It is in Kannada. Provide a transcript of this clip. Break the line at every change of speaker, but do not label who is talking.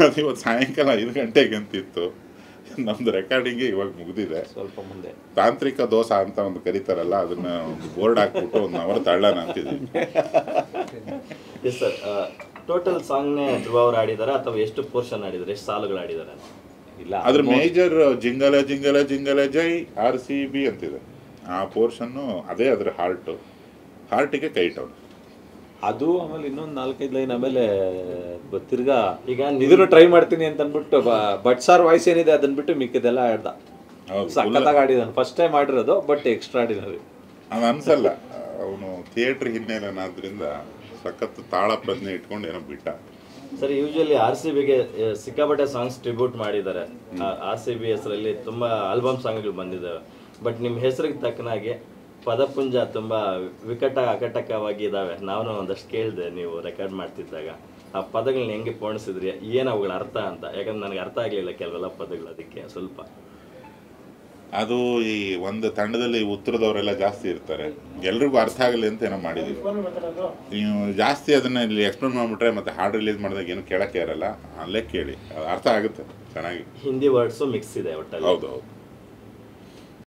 ಅದು ಇವತ್ತು ಸಾಯಂಕಾಲ 5 ಗಂಟೆಗೆ ಅಂತಿತ್ತು. ನಮ್ದು ರೆಕಾರ್ಡಿಂಗ್ ಇವಾಗ ಮುಗಿದಿದೆ.
ಸ್ವಲ್ಪ ಮುಂದೆ
ತಾಂತ್ರಿಕ ದೋಷ ಅಂತ ಒಂದು ಕರೀತಾರಲ್ಲ, ಅದನ್ನ ಒಂದು ಬೋರ್ಡ್ ಹಾಕ್ಬಿಟ್ಟು 1 ಅವರ್ ತಳ್ಳೋಣ ಅಂತಿದ್ದೀವಿ.
ಎಸ್ ಸರ್, ಟೋಟಲ್ ಸಾಂಗ್ನೇ ಧ್ರುವ ಅವ್ರು ಆಡಿದಾರೆ ಅಥವಾ ಎಷ್ಟು ಪೋರ್ಷನ್ ಆಡಿದ್ದಾರೆ, ಎಷ್ಟು ಸಾಲುಗಳು ಆಡಿದ್ದಾರೆ?
ಇಲ್ಲ,
ಅದ್ರ ಮೇಜರ್ ಜಿಂಗಲ ಜಿಂಗಲ ಜಿಂಗಲ ಜೈ RCB ಅಂತಿದೆ. ಆ ಪೋರ್ಷನ್ನು ಅದೇ ಅದ್ರ ಹಾರ್ಟಿಗೆ ಕೈಟ್ ಅವನು.
ಅದು ಆಮೇಲೆ ಇನ್ನೊಂದು 4-5 ಲೈನ್ ಆಮೇಲೆ ತಿರ್ಗಾ ಈಗ ಇದನ್ನು ಟ್ರೈ ಮಾಡ್ತೀನಿ ಅಂತ ಅಂದ್ಬಿಟ್ಟು ಬಟ್ ಸಾರ್ ವಾಯ್ಸ್ ಏನಿದೆ ಅದನ್ನ ಬಿಟ್ಟು ಮಿಕ್ಕಿದೆಲ್ಲ ಆಡ್ದ. ಸಖತ್ತಾಗಿ ಆಡಿದಾನೆ, ಫಸ್ಟ್ ಟೈಮ್ ಆಡಿರೋದು, ಬಟ್ ಎಕ್ಸ್ಟ್ರಾ ಆಡಿರೋದು
ಅದು ಅನ್ಸಲ್ಲ. ಅವನು ಥಿಯೇಟ್ರ್ ಹಿನ್ನೆಲೆನಾದ್ರಿಂದ ಸಖತ್ ತಾಳ ಪ್ರಜ್ಞೆ ಇಟ್ಕೊಂಡು ಏನೋ ಬಿಟ್ಟ.
ಸರ್, ಯೂಶಲಿ RCBಗೆ ಸಿಕ್ಕಾಪಟ್ಟೆ ಸಾಂಗ್ಸ್ ಟ್ರಿಬ್ಯೂಟ್ ಮಾಡಿದ್ದಾರೆ. RCB ಹೆಸರಲ್ಲಿ ತುಂಬಾ ಆಲ್ಬಮ್ ಸಾಂಗ್ಗಳು ಬಂದಿದ್ದಾವೆ. ಬಟ್ ನಿಮ್ಮ ಹೆಸರಿಗೆ ತಕ್ಕನಾಗೆ ಪದಪುಂಜ ತುಂಬಾ ಅಕಟಕವಾಗಿ ಇದಾವೆ. ನಾನು ಒಂದಷ್ಟು ಕೇಳಿದೆ ನೀವು ರೆಕಾರ್ಡ್ ಮಾಡ್ತಿದ್ದಾಗ. ಆ ಪದಗಳನ್ನ ಹೆಂಗೆ ಪೋಣಿಸಿದ್ರಿ, ಏನು ಅವುಗಳ ಅರ್ಥ ಅಂತ? ಯಾಕಂದ್ರೆ ನನಗೆ ಅರ್ಥ ಆಗಲಿಲ್ಲ ಕೆಲವೆಲ್ಲ ಪದಗಳು, ಅದಕ್ಕೆ ಸ್ವಲ್ಪ.
ಅದು ಈ ಒಂದು ತಂಡದಲ್ಲಿ ಉತ್ತರದವರೆಲ್ಲ ಜಾಸ್ತಿ ಇರ್ತಾರೆ, ಎಲ್ರಿಗೂ ಅರ್ಥ ಆಗಲಿ ಅಂತ ಏನೋ ಮಾಡಿದ್ದೀವಿ. ನೀವು ಜಾಸ್ತಿ ಅದನ್ನ ಇಲ್ಲಿ ಎಕ್ಸ್ಪ್ಲೇನ್ ಮಾಡಿಬಿಟ್ರೆ ಮತ್ತೆ ಹಾಡು ರಿಲೀಸ್ ಮಾಡಿದಾಗ ಏನು ಕೇಳೋಕ್ಕೆ ಇರಲ್ಲ. ಅಲ್ಲೇ ಕೇಳಿ, ಅರ್ಥ ಆಗುತ್ತೆ ಚೆನ್ನಾಗಿ.
ಹಿಂದಿ ವರ್ಡ್ಸು ಮಿಕ್ಸ್ ಇದೆ ಒಟ್ಟಲ್ಲಿ.
ಹೌದು ಹೌದು.